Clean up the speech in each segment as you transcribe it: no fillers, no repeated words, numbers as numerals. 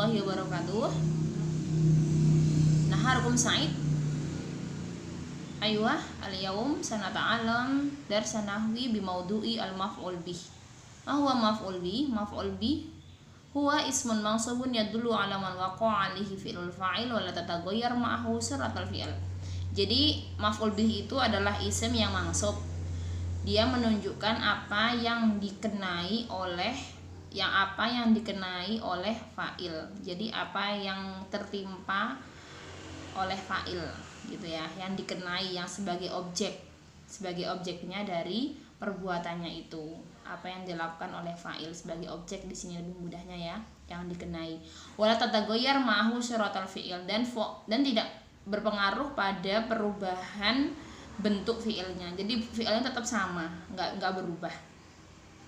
warahmatullahi wabarakatuh. Naharukum Sa'id. Aywa, al-yawm sanata'alam darsan nahwi bimaudu'i al-maf'ul bih. Ma huwa maf'ul bih? Maf'ul bih huwa ismun mansubun yadullu ala man waqa'a alaihi fi'lul fa'il wa la tataghayyar ma'ahu siratul fi'il. Jadi maf'ul bih itu adalah isim yang mansub. Dia menunjukkan apa yang dikenai oleh fa'il. Jadi apa yang tertimpa oleh fa'il gitu ya, yang dikenai, yang sebagai objeknya dari perbuatannya itu. Apa yang dilakukan oleh fa'il sebagai objek di sini lebih mudahnya ya, yang dikenai. Wala tataghayyar ma'ahu syaratul fi'il, dan tidak berpengaruh pada perubahan bentuk fi'ilnya. Jadi fi'ilnya tetap sama, nggak berubah.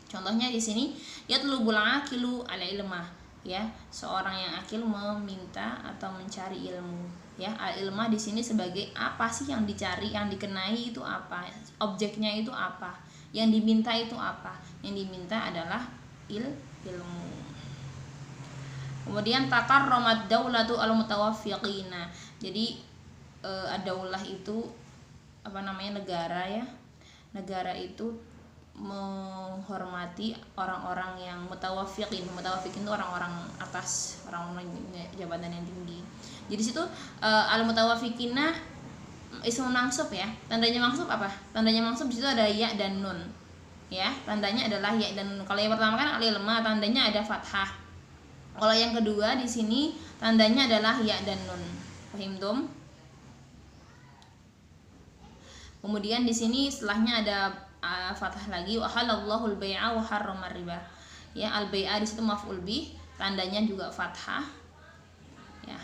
Contohnya di sini yatlubul aqilu ala ilmah, ya, seorang yang akil meminta atau mencari ilmu, ya. Al ilmah di sini sebagai apa sih yang dicari, yang dikenai itu apa, objeknya itu apa, yang diminta itu apa. Yang diminta adalah ilmu. Kemudian takarramat daulatu al mutawaffiqina. Jadi ad-daulah itu negara ya. Negara itu menghormati orang-orang yang mutawaffiqin. Mutawaffiqin itu orang-orang atas, orang-orang jabatan yang tinggi. Jadi situ al mutawaffiqina ismun mansub ya. Tandanya mansub apa? Tandanya mansub di situ ada ya dan nun. Ya, tandanya adalah ya dan nun. Kalau yang pertama kan al-ilma, tandanya ada fathah. Kalau yang kedua di sini tandanya adalah ya dan nun. Paham tum? Kemudian di sini setelahnya ada fathah lagi, wa halallahu al-bai'a wa harrama riba. Ya, al-bai'a di situ maf'ul bih, tandanya juga fathah. Ya.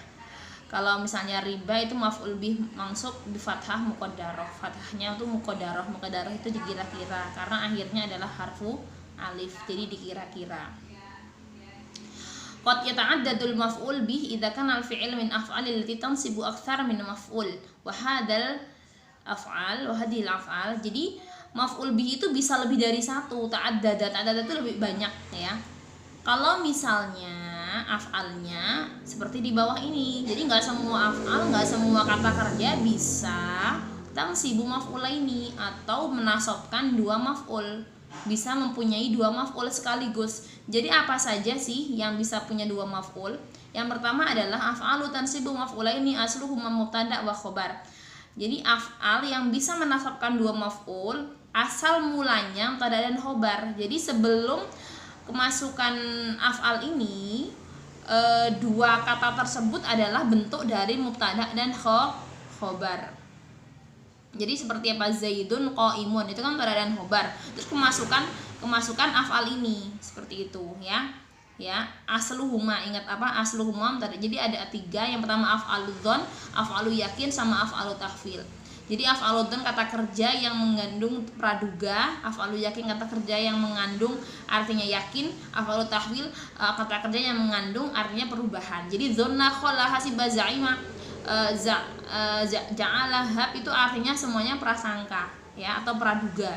Kalau misalnya riba itu maf'ul bih mansub bi fathah muqaddarah. Fathahnya itu muqaddarah. Muqaddarah itu dikira-kira karena akhirnya adalah harfu alif, jadi dikira-kira. Qad yata'addadul maf'ul bih idza kana al-fi'l min af'alil lati tansibu aktsar min maf'ul. Wa hadal af'al wa hadhil af'al. Jadi maf'ul bih itu bisa lebih dari satu. Ta'addadat itu lebih banyak ya. Kalau misalnya af'alnya seperti di bawah ini, jadi nggak semua af'al, nggak semua kata kerja bisa tansibu maf'ulaini atau menasabkan dua maf'ul, bisa mempunyai dua maf'ul sekaligus. Jadi apa saja sih yang bisa punya dua maf'ul? Yang pertama adalah af'alu tansibu maf'ulaini asluhuma mubtada wa khobar. Jadi af'al yang bisa menasabkan dua maf'ul asal mulanya mubtada dan khobar. Jadi sebelum kemasukan af'al ini dua kata tersebut adalah bentuk dari mubtada dan khobar. Jadi seperti apa, Zaidun qaimun, itu kan mubtada dan khobar. Terus kemasukan af'al ini seperti itu ya. Ya, asluhuma, ingat apa? Asluhuma mubtada. Jadi ada tiga. Yang pertama af'aludzon, af'alu yakin, sama af'alu tahfil. Jadi af'aludzon kata kerja yang mengandung praduga, af'alu yakin kata kerja yang mengandung artinya yakin, af'alu tahfil kata kerja yang mengandung artinya perubahan. Jadi dzonna khala hasiba za'ima ja'ala hab itu artinya semuanya prasangka ya, atau praduga.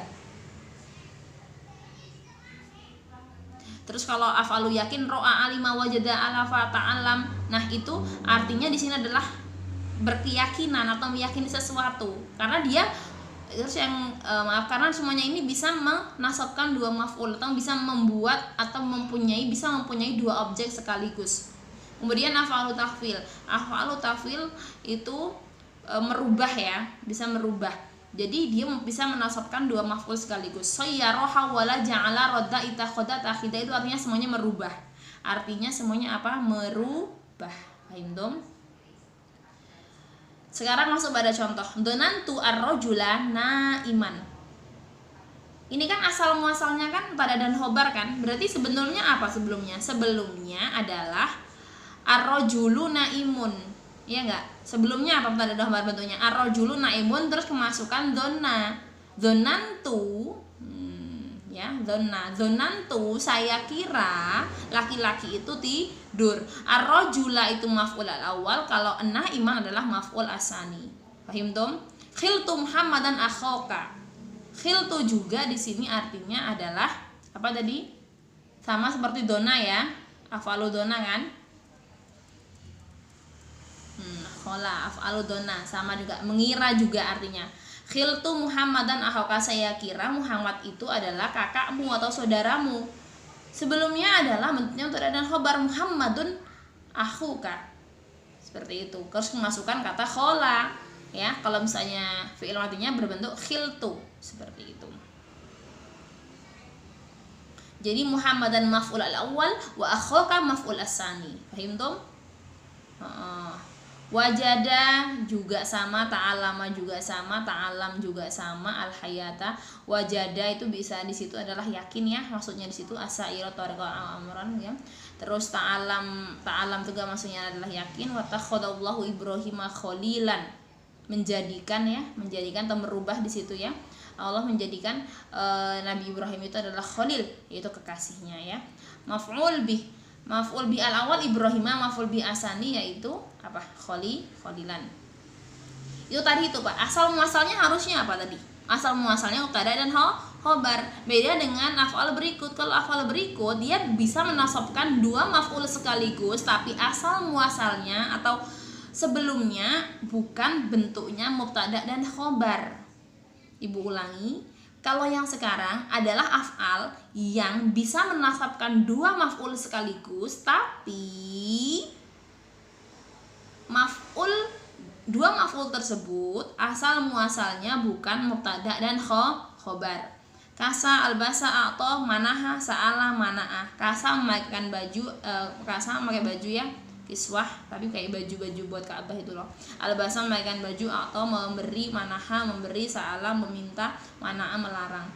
Terus kalau af'alu yakin ro'a alima wajada alafa ta'alam, nah itu artinya di sini adalah berkeyakinan atau meyakini sesuatu, karena dia terus yang karena semuanya ini bisa menasabkan dua maf'ul atau bisa membuat atau bisa mempunyai dua objek sekaligus. Kemudian af'alu tahfil itu merubah ya, bisa merubah. Jadi dia bisa menasabkan dua maf'ul sekaligus. Sayyaraha wala ja'ala radda ittakhadha takhida, itu artinya semuanya merubah. Artinya semuanya apa? Merubah. Paham dong? Sekarang masuk pada contoh. Donantu ar-rajula naiman. Ini kan asal muasalnya kan pada dan khobar kan? Berarti sebetulnya apa sebelumnya? Sebelumnya adalah ar-rajulu naimun. Iya enggak? Sebelumnya apa pada dan khobar bentuknya? Ar-rajulu naimun, terus kemasukan donna. Donantu ya, donantu saya kira laki-laki itu tidur. Ar-rajula itu maf'ul al-awwal, kalau an-naiman adalah maf'ul asani. Paham tum? Khiltu Muhammadan akhaka. Khiltu juga di sini artinya adalah apa tadi? Sama seperti dona ya, afalu dona kan? khola, af'alu donna, sama juga mengira juga artinya. Khiltu Muhammadan akhoka, saya kira Muhammad itu adalah kakakmu atau saudaramu. Sebelumnya adalah bentuknya untuk dan khobar, Muhammadun akhuka, seperti itu. Terus memasukkan kata khola, ya. Kalau misalnya fi'il madinya berbentuk khiltu, seperti itu. Jadi Muhammadan maf'ul al-awwal wa akhoka maf'ul as-sani. Paham tum? Wajada juga sama, ta'alama juga sama, ta'alam juga sama, al-hayata. Wajada itu bisa di situ adalah yakin ya, maksudnya di situ asaira tariqa amran ya. Terus ta'alam juga maksudnya adalah yakin. Wa takhadallahu Ibrahim khalilan, menjadikan ya, menjadikan atau merubah di situ ya. Allah menjadikan Nabi Ibrahim itu adalah khalil, yaitu kekasihnya ya. Maf'ul bih al-awwal Ibrahimah, maf'ul bih asani yaitu apa? Khalilan. Itu tadi itu Pak. Asal muasalnya harusnya apa tadi? Asal muasalnya mubtada dan khobar. Beda dengan af'al berikut. Kalau af'al berikut dia bisa menasabkan dua maf'ul sekaligus, tapi asal muasalnya atau sebelumnya bukan bentuknya mubtada dan khobar. Ibu ulangi. Kalau yang sekarang adalah af'al yang bisa menasabkan dua maf'ul sekaligus, tapi dua maf'ul tersebut asal muasalnya bukan mubtada dan khobar. Kasa albasa atau manaha sa'ala mana'ah. Kasa memakai baju ya, kiswah, tapi kayak baju-baju buat Ka'bah itu loh. Albasa memakai baju atau memberi, manaha memberi, sa'ala meminta, mana'a melarang.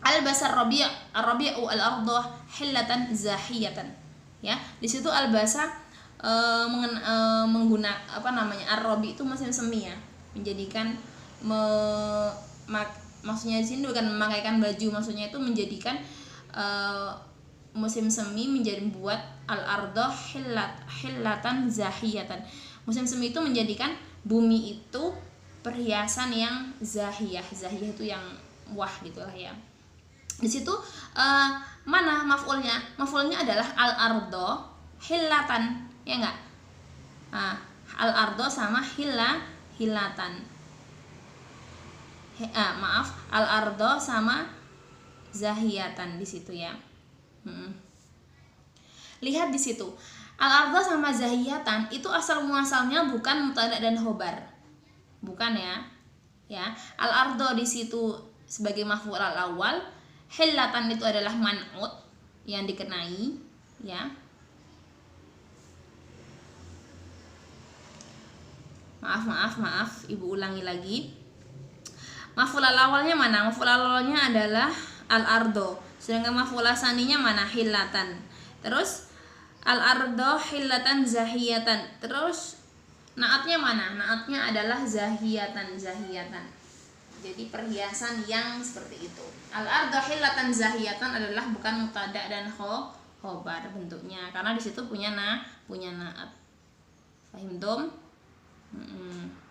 Albasa ar-rabi'u al-ardh hillatan zahiyatan. Ya, di situ albasa menggunakan apa namanya? Ar-rabi itu musim semi ya. Menjadikan maksudnya di sini bukan memakaikan baju, maksudnya itu menjadikan musim semi menjadi buat al-ardh hillatan zahiyatan. Musim semi itu menjadikan bumi itu perhiasan yang zahiyah. Zahiyah itu yang wah gitulah ya. Di situ mana maf'ulnya? Maf'ulnya adalah al-ardh hillatan, ya enggak? Al-ardh sama hillatan. Al-ardh sama zahiyatan di situ ya. Lihat di situ, al-ardh sama zahiyatan itu asal muasalnya bukan mubtada dan khobar, bukan ya. Ya, al-ardh di situ sebagai maf'ul al-awwal, hillatan itu adalah man'ut yang dikenai, ya. Maaf, Ibu ulangi lagi. Maf'ul al-awwalnya mana? Maf'ul al-awwalnya adalah al-ardh. Sedangkan maf'ul asaninya mana? Hillatan. Terus al-ardh hillatan zahiyatan. Terus naatnya mana? Naatnya adalah zahiyatan. Jadi perhiasan yang seperti itu. Al-ardh hillatan zahiyatan adalah bukan mubtada dan khobar bentuknya, karena di situ punya naat. Fahim dom?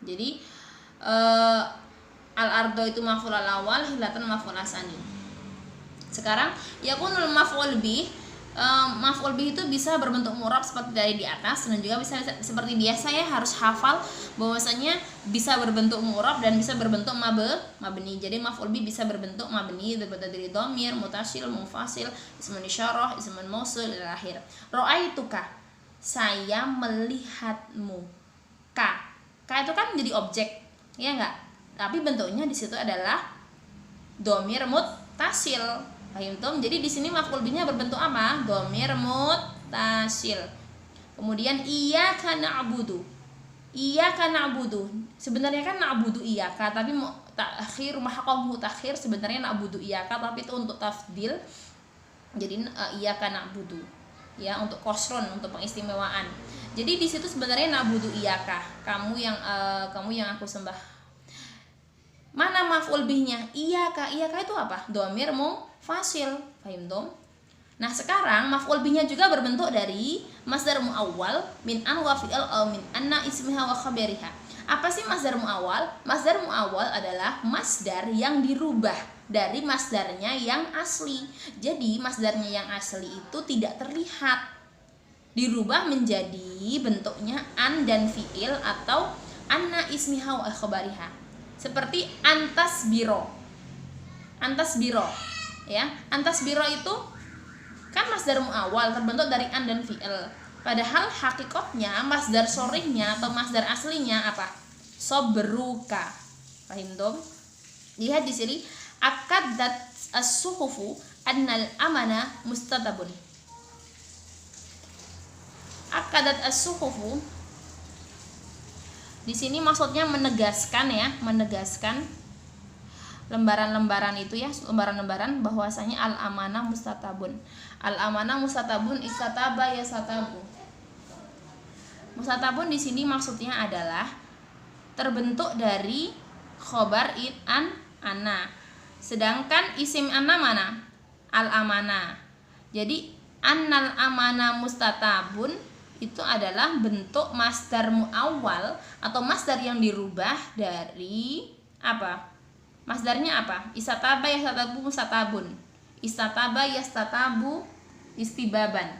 Jadi al-ardh itu maf'ul al-awwal, hillatan maf'ul asani. Sekarang yakunul maf'ul bih. Maf'ul bih itu bisa berbentuk mu'rab seperti dari di atas, dan juga bisa seperti biasa ya, harus hafal bahwasanya bisa berbentuk mu'rab dan bisa berbentuk mabni. Jadi maf'ul bih bisa berbentuk mabni, terbuat dari dhamir, mutasil, munfasil, ismun isyarah, ismun mausul ila akhir. Ra'aituka, saya melihatmu. Ka itu kan menjadi objek, ya enggak? Tapi bentuknya di situ adalah dhamir muttasil. Paham? Jadi di sini maf'ul bihnya berbentuk apa? Dhamir muttasil. Kemudian iyyaka na'budu. Iyyaka na'budu. Sebenarnya kan na'budu iyyaka, tapi takhir mahaqahu takhir, sebenarnya na'budu iyyaka, tapi itu untuk tafdil. Jadi iyyaka na'budu. Ya, untuk qasrun, untuk pengistimewaan. Jadi di situ sebenarnya na'budu iyyaka. Kamu yang aku sembah. Mana maf'ul bihnya? Iyyaka itu apa? Dhamir fasil. Paham dong? Nah, sekarang maf'ul bihnya juga berbentuk dari masdar muawwal min an wa fi'il aw min anna ismiha wa khabariha. Apa sih masdar muawwal? Masdar muawwal adalah masdar yang dirubah dari masdarnya yang asli. Jadi masdarnya yang asli itu tidak terlihat, dirubah menjadi lagi bentuknya an dan fiil atau anna ismiha wa khabariha. Seperti antas biro. Antas biro, ya. Antas biro itu kan masdar muawwal terbentuk dari an dan fiil. Padahal hakikatnya masdar sorihnya atau masdar aslinya apa? Sobruka. Paham dong? Lihat di sini akadat as-suhufu annal amana mustatabun. Akadat as-suhufu di sini maksudnya menegaskan, ya, menegaskan lembaran-lembaran itu, ya, lembaran-lembaran bahwasanya al-amanah mustatabun. Al-amanah mustatabun istataba yasatabu. Mustatabun di sini maksudnya adalah terbentuk dari khobar an ana. Sedangkan isim ana mana? Al-amanah. Jadi annal amana mustatabun itu adalah bentuk masdar muawwal atau masdar yang dirubah dari apa? Masdarnya apa? Istataba yastatabu mustatabun. Istataba yastatabu istibaban.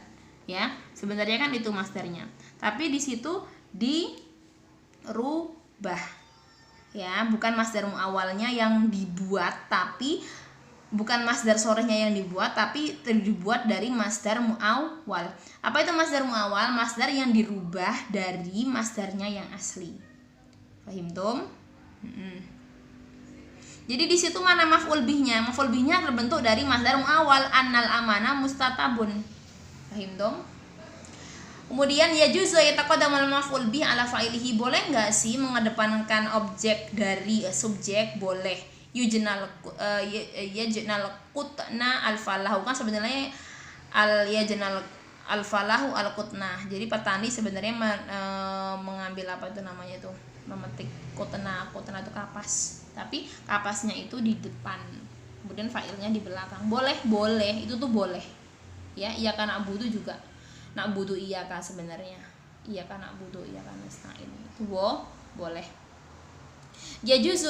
Ya, sebenarnya kan itu masdarnya. Tapi di situ dirubah. Ya, bukan masdar muawwalnya yang dibuat, tapi bukan masdar sorehnya yang dibuat, tapi dibuat dari masdar muawwal. Apa itu masdar muawwal? Masdar yang dirubah dari masdarnya yang asli. Paham tum? Jadi di situ mana maf'ul bihnya? Maf'ul bihnya terbentuk dari masdar muawwal annal amana mustatabun. Paham tum? Kemudian yajuzu yataqaddamal maf'ul bih ala fa'ilihi. Boleh enggak sih mengedepankan objek dari subjek? Boleh. Yajnal qutna al falahu, kan sebenarnya al yajnal al falahu al qutna. Jadi petani sebenarnya mengambil apa itu namanya itu, memetik qutna. Qutna itu kapas, tapi kapasnya itu di depan, kemudian fa'ilnya di belakang. Boleh, itu tuh boleh. Ya, iya kan abudu juga. Nak butuh iya kan sebenarnya. Iya kan nak butuh iya kan nasta'in. Itu boleh. Yajuzu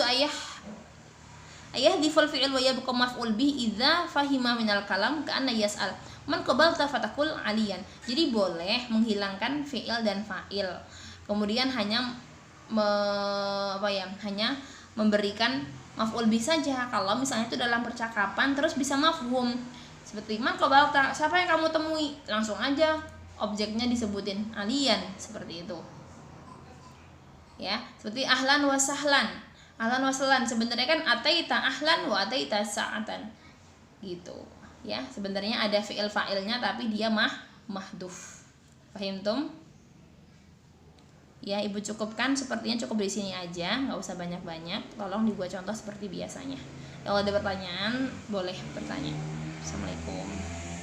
ayah difal fi'il wa yabqa maf'ul bih idza fahima minal kalam ka'anna yas'al man qabalta fatakul aliyan. Jadi boleh menghilangkan fi'il dan fa'il, kemudian hanya hanya memberikan maf'ul bih saja. Kalau misalnya itu dalam percakapan terus bisa mafhum, seperti man qabalta, siapa yang kamu temui, langsung aja objeknya disebutin aliyan, seperti itu. Ya, seperti ahlan wa sahlan. Ahlan wa sahlan sebenarnya kan ataita ahlan wa ataita sa'atan. Gitu. Ya, sebenarnya ada fi'il fa'ilnya tapi dia mahdhuf. Paham tum? Ya, Ibu cukupkan, sepertinya cukup di sini aja, nggak usah banyak-banyak. Tolong dibuat contoh seperti biasanya. Kalau ada pertanyaan boleh bertanya. Assalamualaikum.